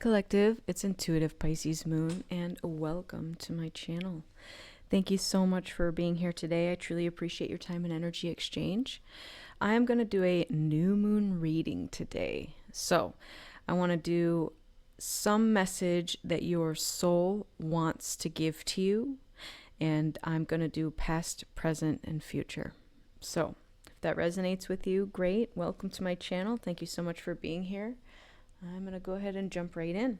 Collective, it's Intuitive Pisces Moon, and welcome to my channel. Thank you so much for being here today. I truly appreciate your time and energy exchange. I am going to do a new moon reading today. So I want to do some message that your soul wants to give to you, and I'm going to do past, present, and future. So if that resonates with you, great. Welcome to my channel. Thank you so much for being here. I'm going to go ahead and jump right in.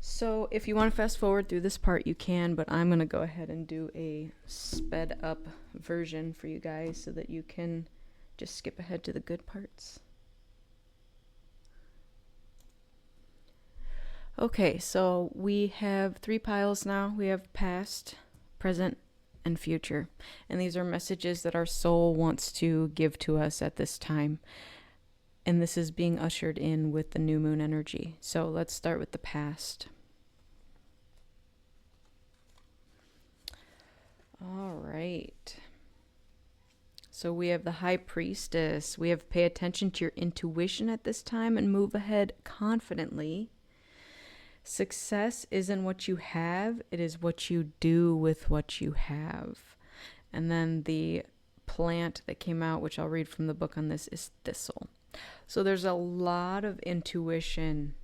So if you want to fast forward through this part, you can, but I'm going to go ahead and do a sped up version for you guys so that you can just skip ahead to the good parts. Okay, so we have 3 piles now. We have past, present, and future. And these are messages that our soul wants to give to us at this time. And this is being ushered in with the new moon energy. So let's start with the past. All right. So we have the High Priestess. We have pay attention to your intuition at this time and move ahead confidently. Success isn't what you have, it is what you do with what you have. And then the plant that came out, which I'll read from the book on this, is thistle. So there's a lot of intuition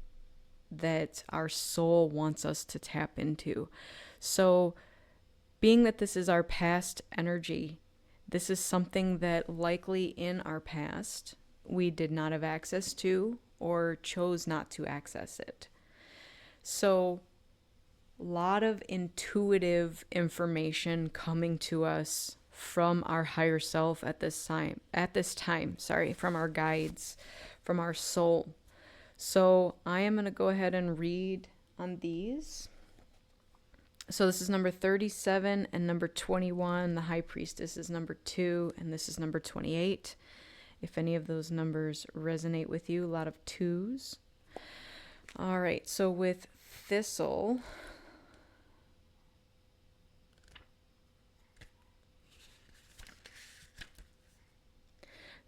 that our soul wants us to tap into. So being that this is our past energy, this is something that likely in our past we did not have access to or chose not to access it. So a lot of intuitive information coming to us from our higher self at this time, from our guides, from our soul. So I am going to go ahead and read on these. So this is number 37 and number 21. The High Priestess is number 2, and this is number 28. If any of those numbers resonate with you, a lot of 2s. All right, so with thistle,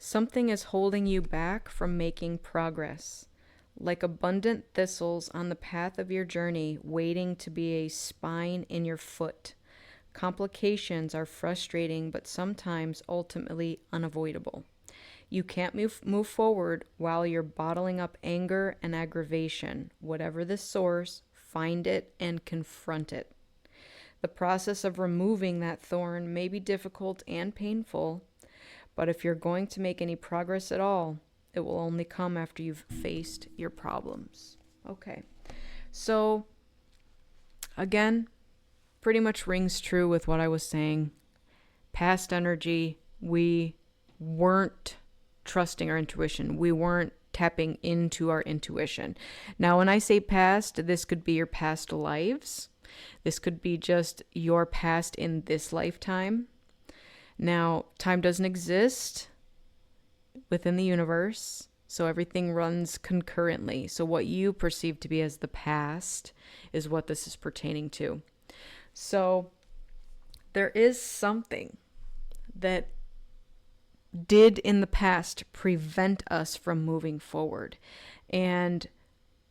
something is holding you back from making progress, like abundant thistles on the path of your journey, waiting to be a spine in your foot. Complications are frustrating, but sometimes ultimately unavoidable. You can't move forward while you're bottling up anger and aggravation. Whatever the source, find it and confront it. The process of removing that thorn may be difficult and painful, but if you're going to make any progress at all, it will only come after you've faced your problems. Okay, so again, pretty much rings true with what I was saying. Past energy, we weren't trusting our intuition. We weren't tapping into our intuition. Now, when I say past, this could be your past lives. This could be just your past in this lifetime. Now, time doesn't exist within the universe, so everything runs concurrently. So what you perceive to be as the past is what this is pertaining to. So there is something that did in the past prevent us from moving forward. And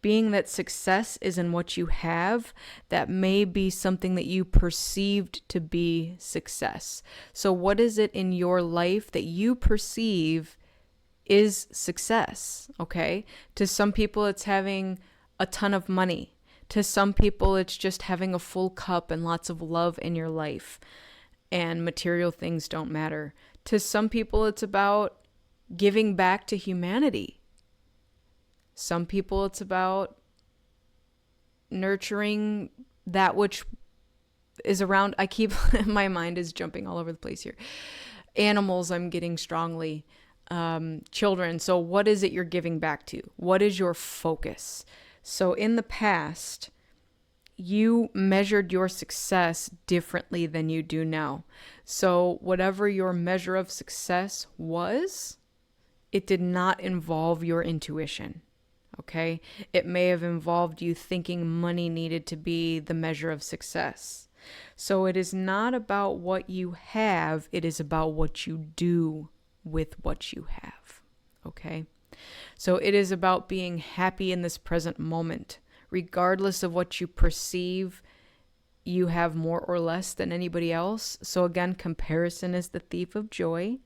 being that success isn't what you have, that may be something that you perceived to be success. So what is it in your life that you perceive is success? Okay. To some people, it's having a ton of money. To some people, it's just having a full cup and lots of love in your life, and material things don't matter. To some people, it's about giving back to humanity. Some people, it's about nurturing that which is around. My mind is jumping all over the place here. Animals, I'm getting strongly. Children. So what is it you're giving back to? What is your focus? So in the past, you measured your success differently than you do now. So whatever your measure of success was, it did not involve your intuition. Okay? It may have involved you thinking money needed to be the measure of success. So it is not about what you have, it is about what you do with what you have. Okay? So it is about being happy in this present moment, regardless of what you perceive you have more or less than anybody else. So again, comparison is the thief of joy.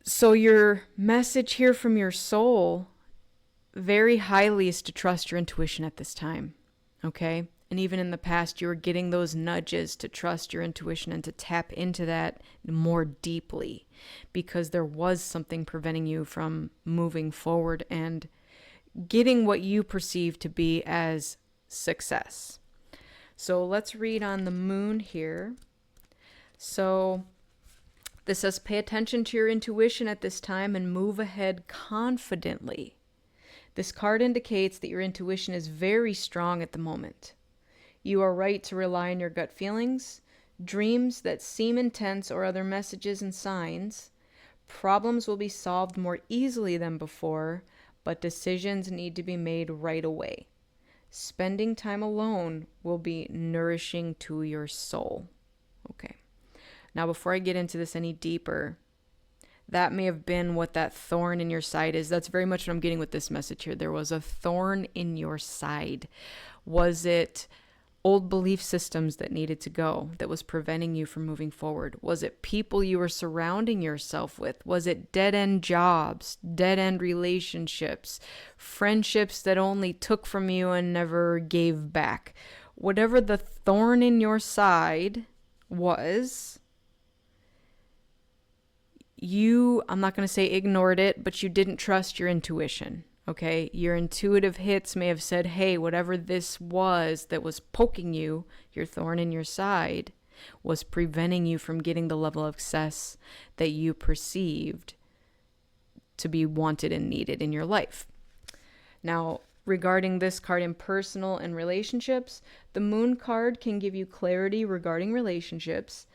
So your message here from your soul very highly is to trust your intuition at this time. Okay? And even in the past, you were getting those nudges to trust your intuition and to tap into that more deeply, because there was something preventing you from moving forward and getting what you perceive to be as success. So let's read on the moon here. So this says, pay attention to your intuition at this time and move ahead confidently. This card indicates that your intuition is very strong at the moment. You are right to rely on your gut feelings, dreams that seem intense, or other messages and signs. Problems will be solved more easily than before, but decisions need to be made right away. Spending time alone will be nourishing to your soul. Okay. Now, before I get into this any deeper, that may have been what that thorn in your side is. That's very much what I'm getting with this message here. There was a thorn in your side. Was it old belief systems that needed to go, that was preventing you from moving forward? Was it people you were surrounding yourself with? Was it dead-end jobs, dead-end relationships, friendships that only took from you and never gave back? Whatever the thorn in your side was, I'm not going to say ignored it, but you didn't trust your intuition. Okay, your intuitive hits may have said, hey, whatever this was that was poking you, your thorn in your side, was preventing you from getting the level of success that you perceived to be wanted and needed in your life. Now, regarding this card in personal and relationships, the moon card can give you clarity regarding relationships.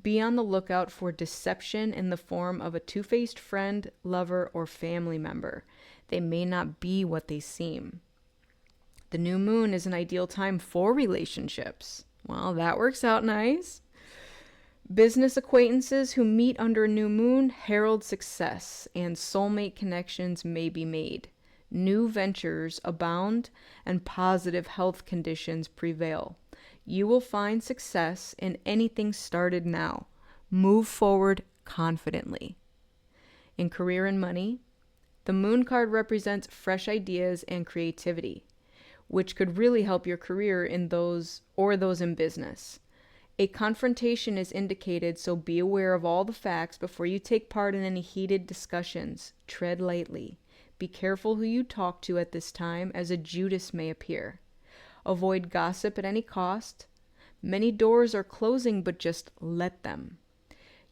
Be on the lookout for deception in the form of a two-faced friend, lover, or family member. They may not be what they seem. The new moon is an ideal time for relationships. Well, that works out nice. Business acquaintances who meet under a new moon herald success, and soulmate connections may be made. New ventures abound, and positive health conditions prevail. You will find success in anything started now. Move forward confidently. In career and money, the moon card represents fresh ideas and creativity, which could really help your career in those in business. A confrontation is indicated, so be aware of all the facts before you take part in any heated discussions. Tread lightly. Be careful who you talk to at this time, as a Judas may appear. Avoid gossip at any cost. Many doors are closing, but just let them.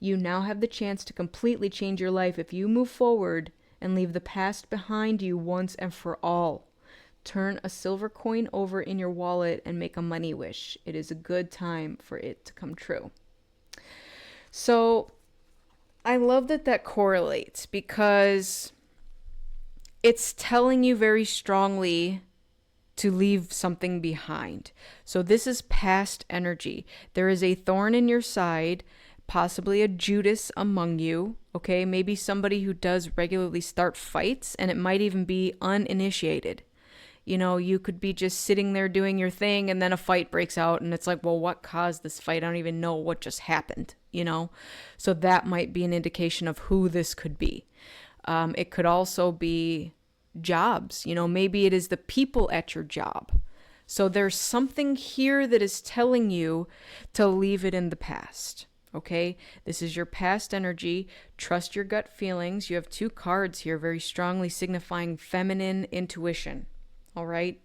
You now have the chance to completely change your life if you move forward and leave the past behind you once and for all. Turn a silver coin over in your wallet and make a money wish. It is a good time for it to come true. So I love that correlates, because it's telling you very strongly to leave something behind. So this is past energy. There is a thorn in your side, possibly a Judas among you, okay? Maybe somebody who does regularly start fights, and it might even be uninitiated. You know, you could be just sitting there doing your thing, and then a fight breaks out, and it's like, well, what caused this fight? I don't even know what just happened, you know? So that might be an indication of who this could be. It could also be jobs. You know, maybe it is the people at your job. So there's something here that is telling you to leave it in the past. Okay, this is your past energy. Trust your gut feelings. You have two cards here very strongly signifying feminine intuition. All right,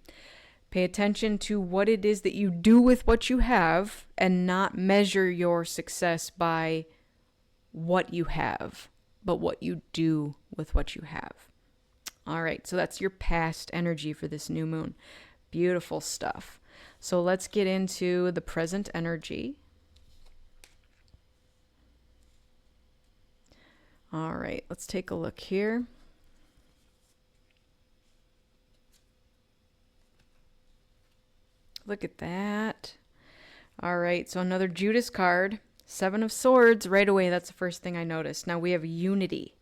pay attention to what it is that you do with what you have, and not measure your success by what you have, but what you do with what you have. All right, so that's your past energy for this new moon. Beautiful stuff. So let's get into the present energy. All right, let's take a look here. Look at that. All right, so another Judas card. 7 of Swords right away. That's the first thing I noticed. Now we have unity.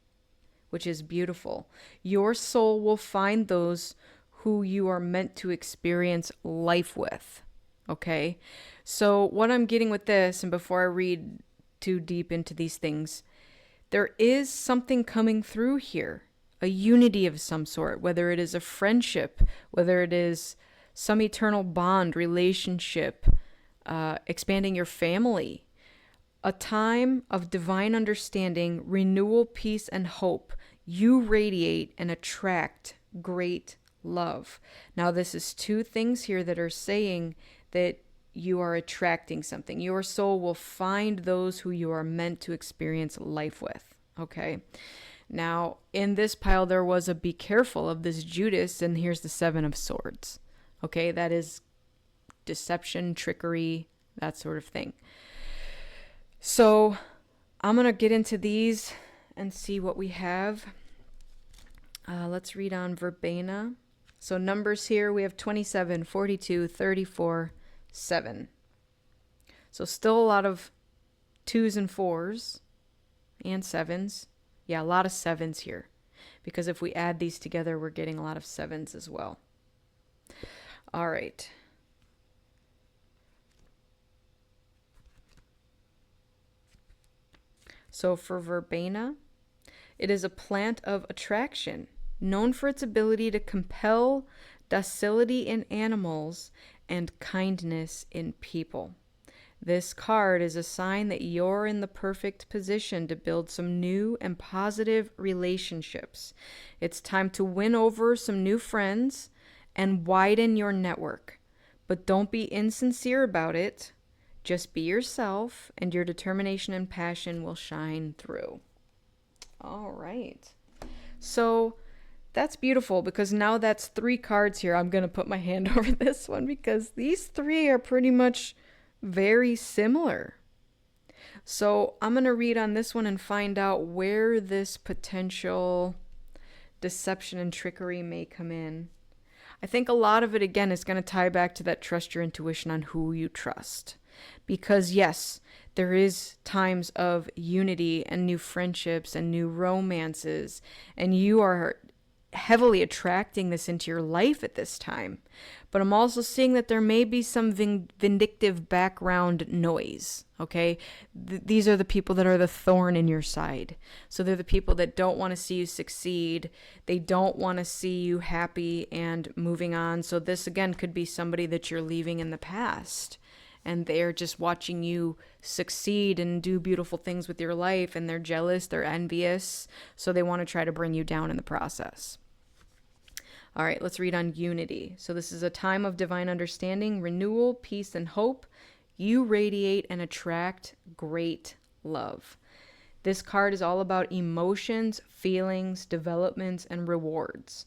which is beautiful. Your soul will find those who you are meant to experience life with. Okay? So, what I'm getting with this, and before I read too deep into these things, there is something coming through here, a unity of some sort, whether it is a friendship, whether it is some eternal bond, relationship, expanding your family, a time of divine understanding, renewal, peace, and hope. You radiate and attract great love. Now, this is two things here that are saying that you are attracting something. Your soul will find those who you are meant to experience life with. Okay. Now, in this pile, there was a be careful of this Judas, and here's the 7 of Swords. Okay. That is deception, trickery, that sort of thing. So I'm going to get into these and see what we have. Let's read on verbena. So numbers here, we have 27, 42, 34, 7. So still a lot of 2s and 4s and 7s. Yeah, a lot of 7s here. Because if we add these together, we're getting a lot of 7s as well. All right. So for verbena, it is a plant of attraction, known for its ability to compel docility in animals and kindness in people. This card is a sign that you're in the perfect position to build some new and positive relationships. It's time to win over some new friends and widen your network. But don't be insincere about it. Just be yourself, and your determination and passion will shine through. All right. So that's beautiful, because now that's 3 cards here. I'm going to put my hand over this one because these 3 are pretty much very similar. So I'm going to read on this one and find out where this potential deception and trickery may come in. I think a lot of it, again, is going to tie back to that trust your intuition on who you trust. Because yes, there is times of unity and new friendships and new romances, and you are heavily attracting this into your life at this time. But I'm also seeing that there may be some vindictive background noise, okay? These are the people that are the thorn in your side. So they're the people that don't want to see you succeed. They don't want to see you happy and moving on. So this, again, could be somebody that you're leaving in the past. And they're just watching you succeed and do beautiful things with your life. And they're jealous, they're envious. So they want to try to bring you down in the process. All right, let's read on unity. So this is a time of divine understanding, renewal, peace, and hope. You radiate and attract great love. This card is all about emotions, feelings, developments, and rewards.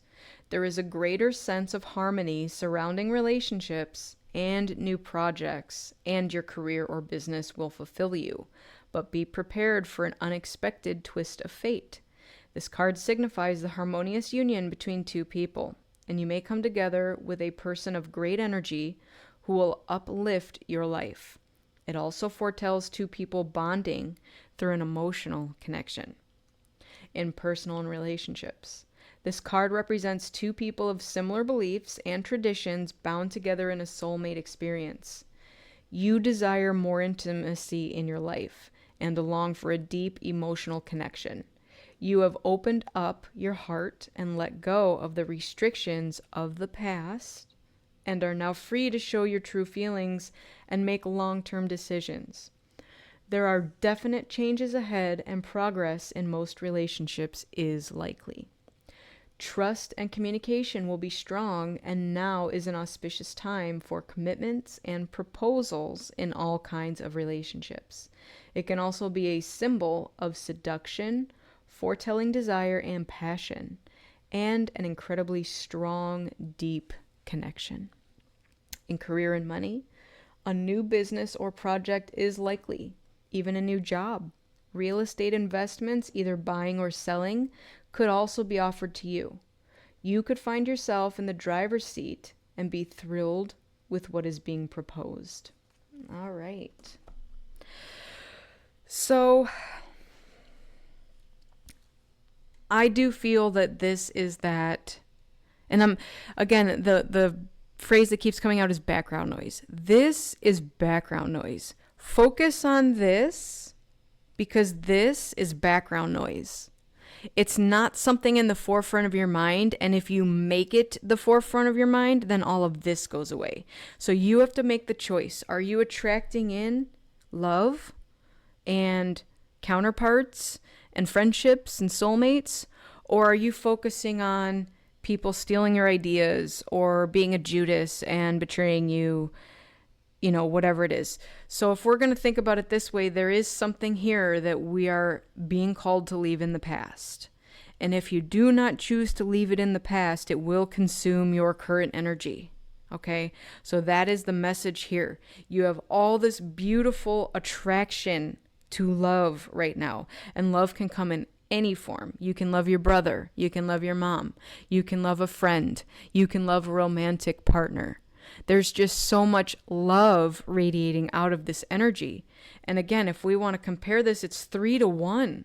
There is a greater sense of harmony surrounding relationships and new projects, and your career or business will fulfill you. But be prepared for an unexpected twist of fate. This card signifies the harmonious union between 2 people, and you may come together with a person of great energy who will uplift your life. It also foretells 2 people bonding through an emotional connection. In personal and relationships, this card represents 2 people of similar beliefs and traditions bound together in a soulmate experience. You desire more intimacy in your life and long for a deep emotional connection. You have opened up your heart and let go of the restrictions of the past and are now free to show your true feelings and make long-term decisions. There are definite changes ahead, and progress in most relationships is likely. Trust and communication will be strong, and now is an auspicious time for commitments and proposals in all kinds of relationships. It can also be a symbol of seduction, foretelling desire and passion, and an incredibly strong, deep connection. In career and money, a new business or project is likely, even a new job. Real estate investments, either buying or selling, could also be offered to you. You could find yourself in the driver's seat and be thrilled with what is being proposed. All right. So I do feel that this is that, and again, the phrase that keeps coming out is background noise. This is background noise. Focus on this because this is background noise. It's not something in the forefront of your mind, and if you make it the forefront of your mind, then all of this goes away. So you have to make the choice. Are you attracting in love and counterparts and friendships and soulmates, or are you focusing on people stealing your ideas or being a Judas and betraying you? You know, whatever it is. So if we're going to think about it this way, there is something here that we are being called to leave in the past. And if you do not choose to leave it in the past, it will consume your current energy. Okay? So that is the message here. You have all this beautiful attraction to love right now. And love can come in any form. You can love your brother. You can love your mom. You can love a friend. You can love a romantic partner. There's just so much love radiating out of this energy. And again, if we want to compare this, it's 3-1.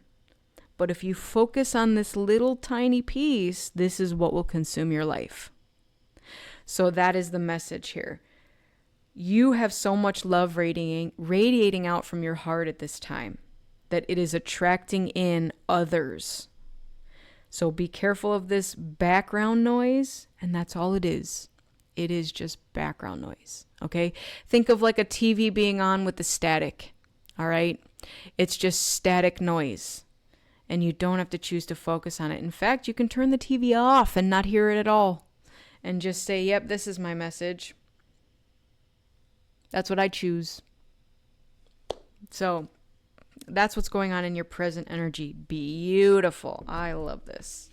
But if you focus on this little tiny piece, this is what will consume your life. So that is the message here. You have so much love radiating out from your heart at this time that it is attracting in others. So be careful of this background noise, and that's all it is. It is just background noise, okay? Think of like a TV being on with the static, all right? It's just static noise, and you don't have to choose to focus on it. In fact, you can turn the TV off and not hear it at all and just say, yep, this is my message. That's what I choose. So that's what's going on in your present energy. Beautiful. I love this.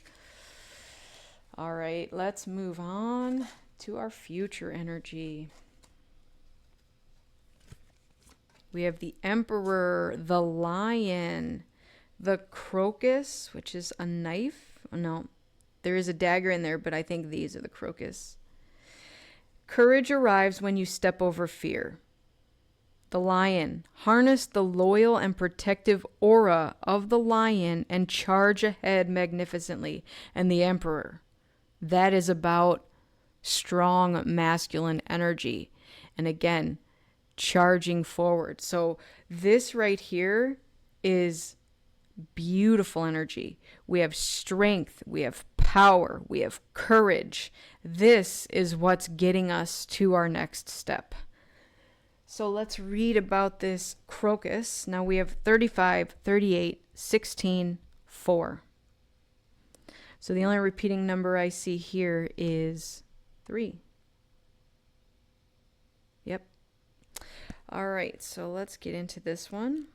All right, let's move on to our future energy. We have the Emperor, the Lion, the Crocus, which is a knife. No, there is a dagger in there, but I think these are the Crocus. Courage arrives when you step over fear. The Lion, harness the loyal and protective aura of the lion and charge ahead magnificently. And the Emperor, that is about strong masculine energy. And again, charging forward. So this right here is beautiful energy. We have strength, we have power, we have courage. This is what's getting us to our next step. So let's read about this Crocus. Now we have 35, 38, 16, 4. So the only repeating number I see here is 3. Yep. All right, so let's get into this one.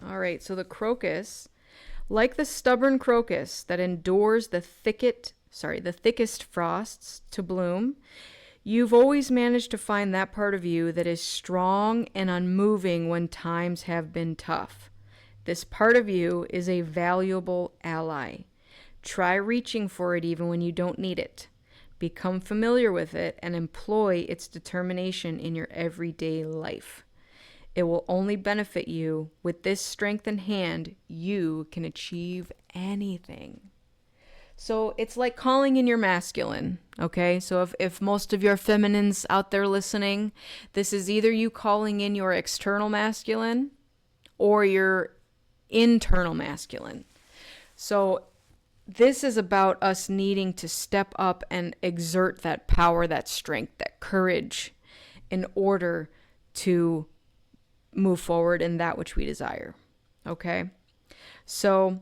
All right, so the Crocus, like the stubborn crocus that endures the thickest frosts to bloom, you've always managed to find that part of you that is strong and unmoving when times have been tough. This part of you is a valuable ally. Try reaching for it even when you don't need it. Become familiar with it and employ its determination in your everyday life. It will only benefit you. With this strength in hand, you can achieve anything. So it's like calling in your masculine, okay? So if most of your feminines out there listening, this is either you calling in your external masculine or your internal masculine. So this is about us needing to step up and exert that power, that strength, that courage in order to move forward in that which we desire. Okay? So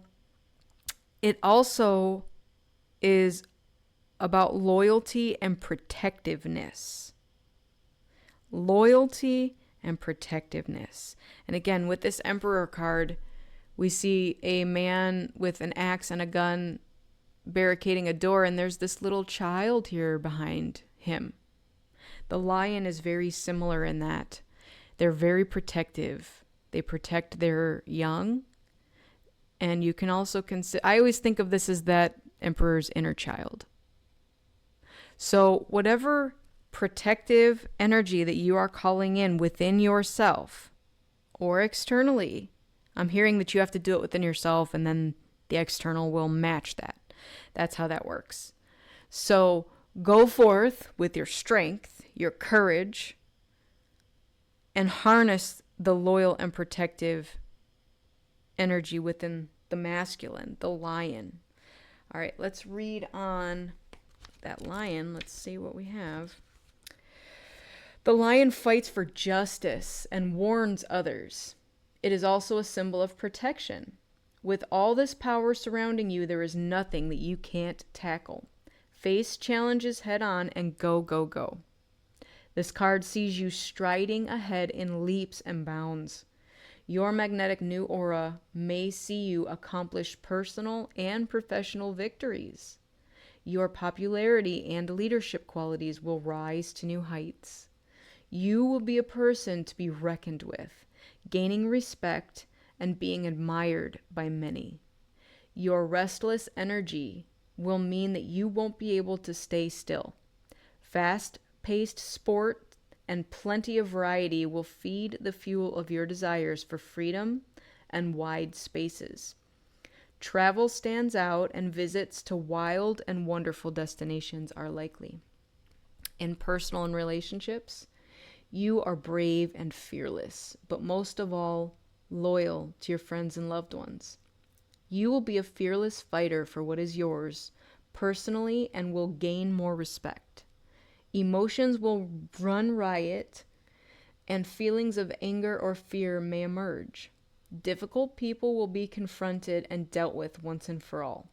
it also is about loyalty and protectiveness. Loyalty and protectiveness. And again, with this Emperor card, we see a man with an axe and a gun barricading a door, and there's this little child here behind him. The Lion is very similar in that. They're very protective. They protect their young. And you can also consider, I always think of this as that Emperor's inner child. So whatever protective energy that you are calling in within yourself or externally, I'm hearing that you have to do it within yourself, and then the external will match that. That's how that works. So go forth with your strength, your courage, and harness the loyal and protective energy within the masculine, the lion. All right, let's read on that lion. Let's see what we have. The lion fights for justice and warns others. It is also a symbol of protection. With all this power surrounding you, there is nothing that you can't tackle. Face challenges head on and go, go, go. This card sees you striding ahead in leaps and bounds. Your magnetic new aura may see you accomplish personal and professional victories. Your popularity and leadership qualities will rise to new heights. You will be a person to be reckoned with, gaining respect and being admired by many. Your restless energy will mean that you won't be able to stay still. Fast-paced sport and plenty of variety will feed the fuel of your desires for freedom and wide spaces. Travel stands out, and visits to wild and wonderful destinations are likely. In personal and relationships, you are brave and fearless, but most of all, loyal to your friends and loved ones. You will be a fearless fighter for what is yours personally and will gain more respect. Emotions will run riot, and feelings of anger or fear may emerge. Difficult people will be confronted and dealt with once and for all.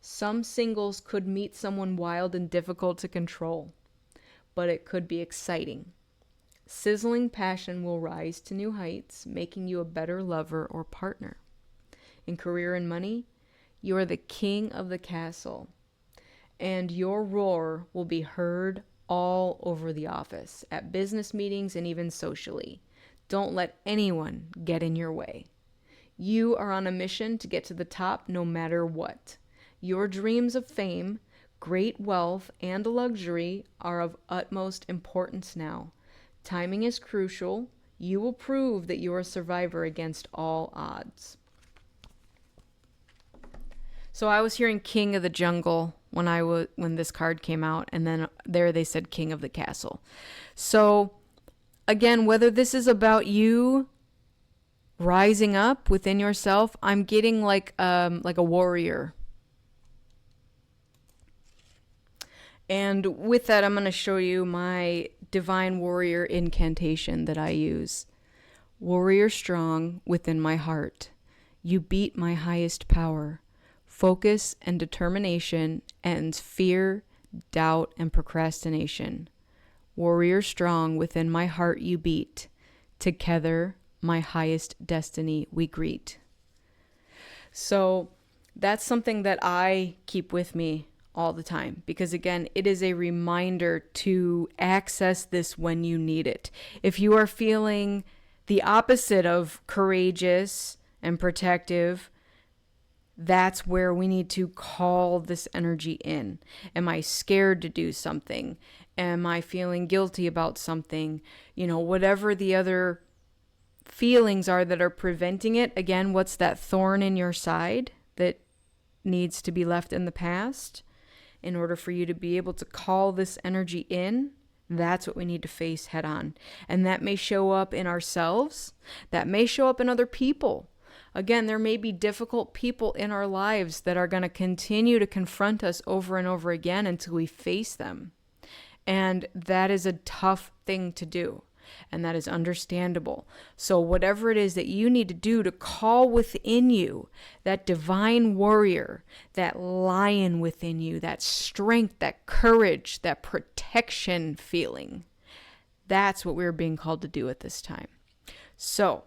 Some singles could meet someone wild and difficult to control, but it could be exciting. Sizzling passion will rise to new heights, making you a better lover or partner. In career and money, you are the king of the castle, and your roar will be heard all over the office, at business meetings, and even socially. Don't let anyone get in your way. You are on a mission to get to the top no matter what. Your dreams of fame, great wealth, and luxury are of utmost importance now. Timing is crucial. You will prove that you are a survivor against all odds. So I was hearing King of the Jungle when this card came out, and then there they said King of the Castle. So again, whether this is about you rising up within yourself, I'm getting like a warrior. And with that, I'm going to show you my Divine Warrior incantation that I use. Warrior strong within my heart, you beat my highest power. Focus and determination ends fear, doubt, and procrastination. Warrior strong within my heart you beat. Together, my highest destiny we greet. So that's something that I keep with me all the time, because again, it is a reminder to access this when you need it. If you are feeling the opposite of courageous and protective, that's where we need to call this energy in. Am I scared to do something? Am I feeling guilty about something? Whatever the other feelings are that are preventing it. Again, what's that thorn in your side that needs to be left in the past in order for you to be able to call this energy in? That's what we need to face head on. And that may show up in ourselves. That may show up in other people. Again, there may be difficult people in our lives that are going to continue to confront us over and over again until we face them. And that is a tough thing to do. And that is understandable. So whatever it is that you need to do to call within you that divine warrior, that lion within you, that strength, that courage, that protection feeling, that's what we're being called to do at this time. So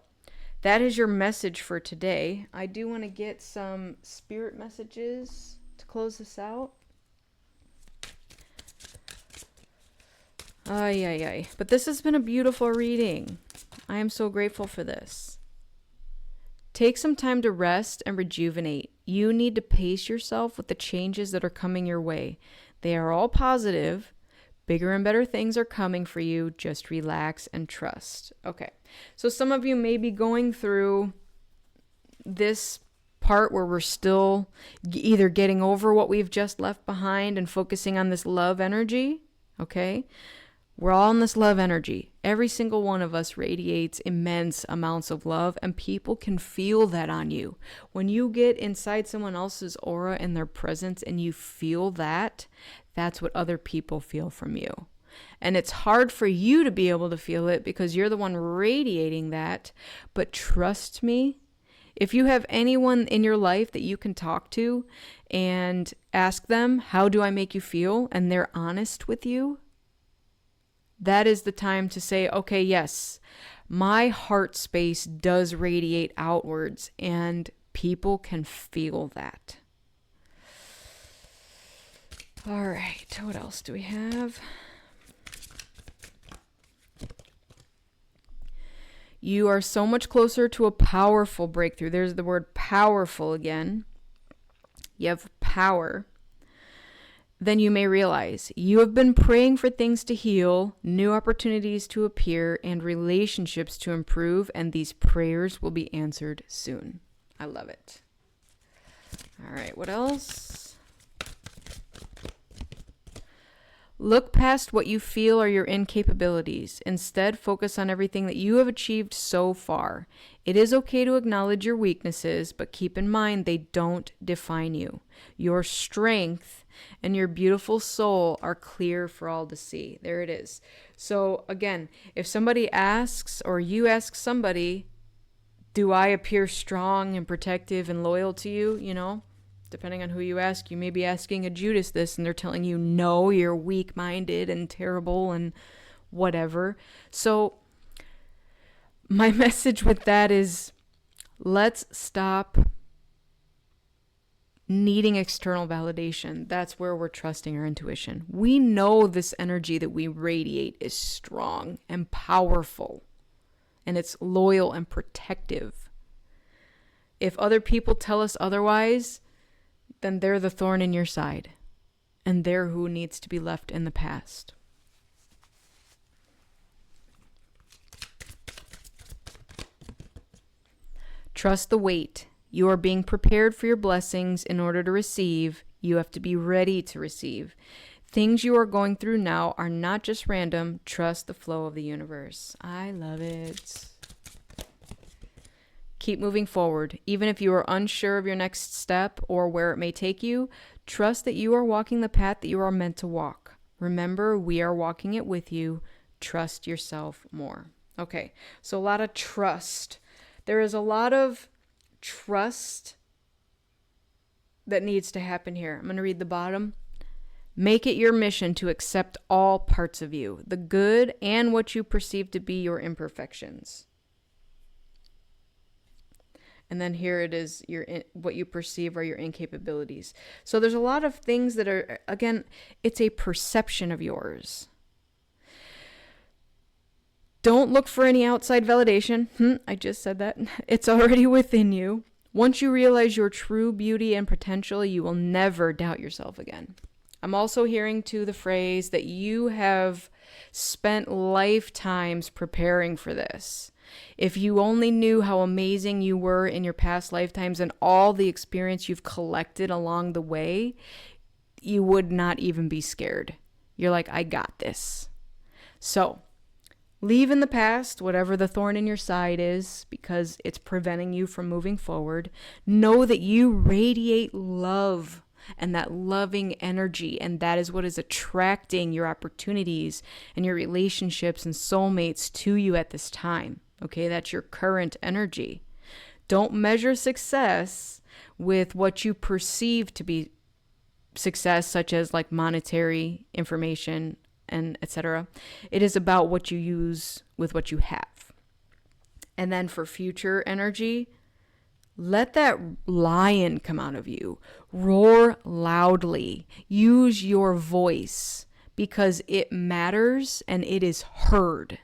that is your message for today. I do want to get some spirit messages to close this out. But this has been a beautiful reading. I am so grateful for this. Take some time to rest and rejuvenate. You need to pace yourself with the changes that are coming your way. They are all positive. Bigger and better things are coming for you. Just relax and trust. Okay. So some of you may be going through this part where we're still either getting over what we've just left behind and focusing on this love energy, okay? We're all in this love energy. Every single one of us radiates immense amounts of love, and people can feel that on you. When you get inside someone else's aura and their presence and you feel that, that's what other people feel from you. And it's hard for you to be able to feel it because you're the one radiating that. But trust me, if you have anyone in your life that you can talk to and ask them, how do I make you feel? And they're honest with you, that is the time to say, okay, yes, my heart space does radiate outwards and people can feel that. All right, what else do we have? You are so much closer to a powerful breakthrough. There's the word powerful again. You have power. Then you may realize you have been praying for things to heal, new opportunities to appear, and relationships to improve, and these prayers will be answered soon. I love it. All right, what else? Look past what you feel are your incapabilities. Instead, focus on everything that you have achieved so far. It is okay to acknowledge your weaknesses, but keep in mind they don't define you. Your strength and your beautiful soul are clear for all to see. There it is. So again, if somebody asks or you ask somebody, do I appear strong and protective and loyal to you? You know, depending on who you ask, you may be asking a Judas this and they're telling you, no, you're weak-minded and terrible and whatever. So my message with that is, let's stop needing external validation. That's where we're trusting our intuition. We know this energy that we radiate is strong and powerful, and it's loyal and protective. If other people tell us otherwise, then they're the thorn in your side, and they're who needs to be left in the past. Trust the wait. You are being prepared for your blessings in order to receive. You have to be ready to receive. Things you are going through now are not just random. Trust the flow of the universe. I love it. Keep moving forward. Even if you are unsure of your next step or where it may take you, trust that you are walking the path that you are meant to walk. Remember, we are walking it with you. Trust yourself more. Okay, so a lot of trust. There is a lot of trust that needs to happen here. I'm going to read the bottom. Make it your mission to accept all parts of you, the good and what you perceive to be your imperfections. And then here it is, what you perceive are your incapabilities. So there's a lot of things that are, again, it's a perception of yours. Don't look for any outside validation. I just said that. It's already within you. Once you realize your true beauty and potential, you will never doubt yourself again. I'm also hearing too the phrase that you have spent lifetimes preparing for this. If you only knew how amazing you were in your past lifetimes and all the experience you've collected along the way, you would not even be scared. You're like, I got this. So, leave in the past whatever the thorn in your side is because it's preventing you from moving forward. Know that you radiate love and that loving energy, and that is what is attracting your opportunities and your relationships and soulmates to you at this time. Okay, that's your current energy. Don't measure success with what you perceive to be success, such as like monetary information and etc. It is about what you use with what you have. And then for future energy, let that lion come out of you. Roar loudly. Use your voice because it matters and it is heard.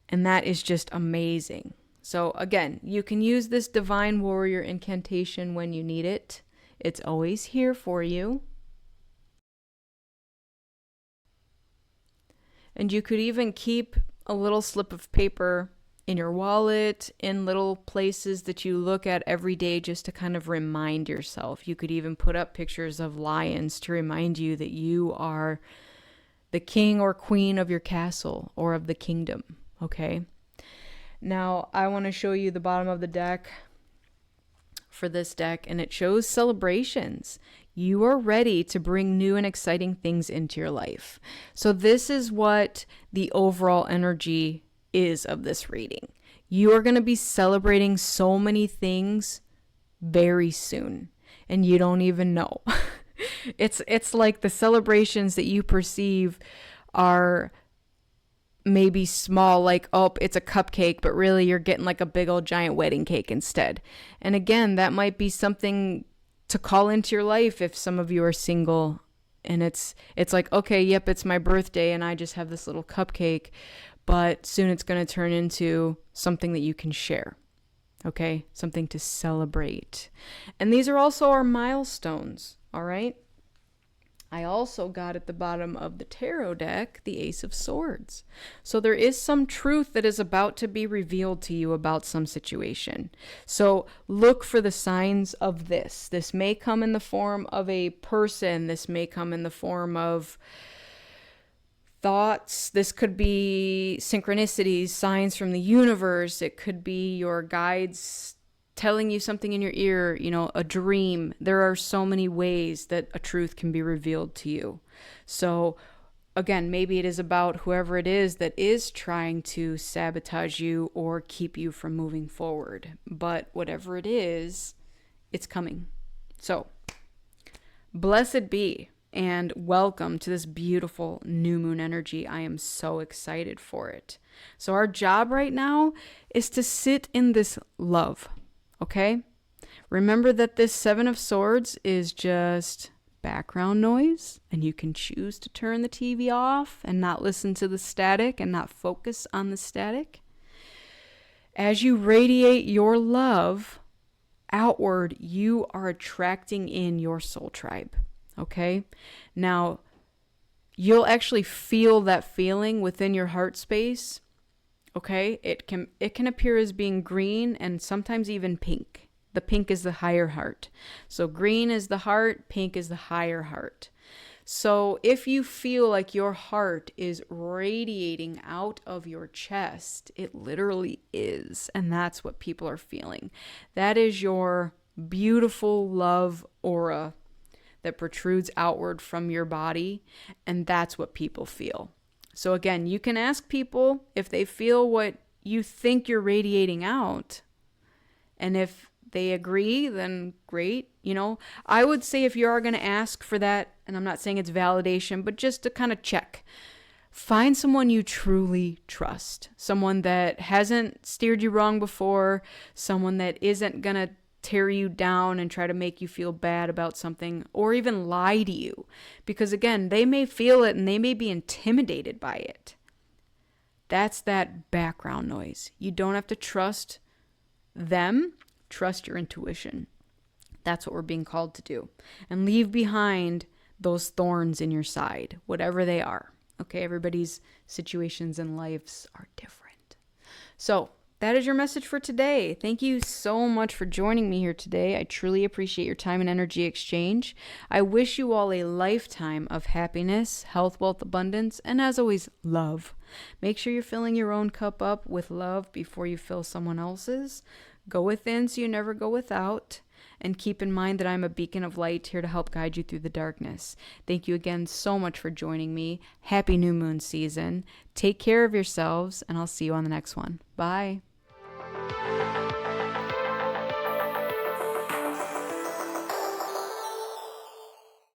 And that is just amazing. So again, you can use this divine warrior incantation when you need it. It's always here for you. And you could even keep a little slip of paper in your wallet, in little places that you look at every day just to kind of remind yourself. You could even put up pictures of lions to remind you that you are the king or queen of your castle or of the kingdom, okay? Now, I want to show you the bottom of the deck for this deck, and it shows celebrations. You are ready to bring new and exciting things into your life. So this is what the overall energy is of this reading. You are going to be celebrating so many things very soon, and you don't even know. It's like the celebrations that you perceive are maybe small, like, oh, it's a cupcake, but really you're getting like a big old giant wedding cake instead. And again, that might be something to call into your life if some of you are single, and it's like, okay, yep, it's my birthday and I just have this little cupcake, but soon it's going to turn into something that you can share. Okay? Something to celebrate. And these are also our milestones, all right? I also got at the bottom of the tarot deck the Ace of Swords. So there is some truth that is about to be revealed to you about some situation. So look for the signs of this. This may come in the form of a person. This may come in the form of thoughts. This could be synchronicities, signs from the universe. It could be your guides telling you something in your ear, a dream. There are so many ways that a truth can be revealed to you. So again, maybe it is about whoever it is that is trying to sabotage you or keep you from moving forward. But whatever it is, it's coming. So blessed be and welcome to this beautiful new moon energy. I am so excited for it. So our job right now is to sit in this love. Okay? Remember that this Seven of Swords is just background noise, and you can choose to turn the TV off and not listen to the static and not focus on the static. As you radiate your love outward, you are attracting in your soul tribe. Okay? Now, you'll actually feel that feeling within your heart space. Okay, it can appear as being green and sometimes even pink. The pink is the higher heart. So green is the heart, pink is the higher heart. So if you feel like your heart is radiating out of your chest, it literally is. And that's what people are feeling. That is your beautiful love aura that protrudes outward from your body. And that's what people feel. So again, you can ask people if they feel what you think you're radiating out. And if they agree, then great. I would say if you are going to ask for that, and I'm not saying it's validation, but just to kind of check, find someone you truly trust. Someone that hasn't steered you wrong before. Someone that isn't going to tear you down and try to make you feel bad about something or even lie to you. Because again, they may feel it and they may be intimidated by it. That's that background noise. You don't have to trust them. Trust your intuition. That's what we're being called to do. And leave behind those thorns in your side, whatever they are. Okay, everybody's situations and lives are different. So that is your message for today. Thank you so much for joining me here today. I truly appreciate your time and energy exchange. I wish you all a lifetime of happiness, health, wealth, abundance, and as always, love. Make sure you're filling your own cup up with love before you fill someone else's. Go within so you never go without. And keep in mind that I'm a beacon of light here to help guide you through the darkness. Thank you again so much for joining me. Happy new moon season. Take care of yourselves, and I'll see you on the next one. Bye.